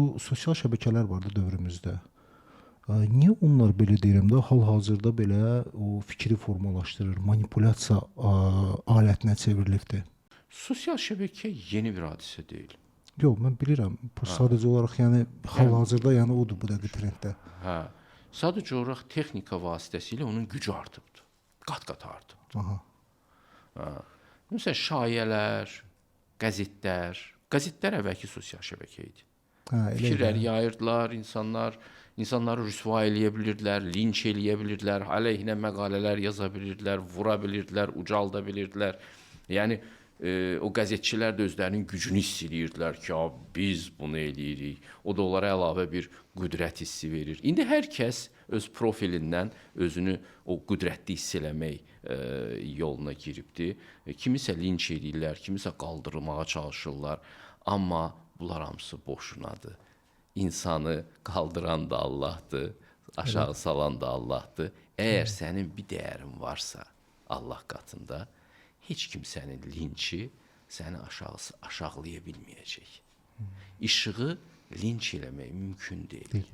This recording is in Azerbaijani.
bu sosial şəbəkələr vardı dövrümüzdə. Niyə onlar belə deyirəm də, hal-hazırda belə o fikri formalaşdırır, manipulyasiya alətinə çevrilibdir? Sosial şəbəkə yeni bir hadisə deyil. Yox, mən bilirəm. Bu sadəcə olaraq yəni hal-hazırda yəni odur bu dəqiqə trenddə. Hə. Sadəcə olaraq texnika vasitəsilə onun gücü artıbdı. Qat-qat artıbdı. Aha. Məsələn, şayiələr, qəzetlər əvvəlki sosial şəbəkə idi. Fikirlər yayırdılar, insanları rüsva eləyə bilirdilər, linç eləyə bilirdilər, əleyhinə məqalələr yaza bilirdilər, vura bilirdilər, ucalda bilirdilər. Yəni o qəzetçilər də özlərinin gücünü hiss edirdilər ki, biz bunu eləyirik. O da onlara əlavə bir qüdrət hissi verir. İndi hər kəs öz profilindən özünü o qüdrətli hiss eləmək yoluna giribdir. Kimisə linç edirlər, kimisə qaldırmağa çalışırlar. Amma bunlar hamısı boşunadır. İnsanı qaldıran da Allahdır, aşağı salan da Allahdır. Əgər sənin bir dəyərin varsa Allah qatında, heç kim sənin linçi səni aşağılaya bilməyəcək. İşığı linç eləmək mümkün deyil.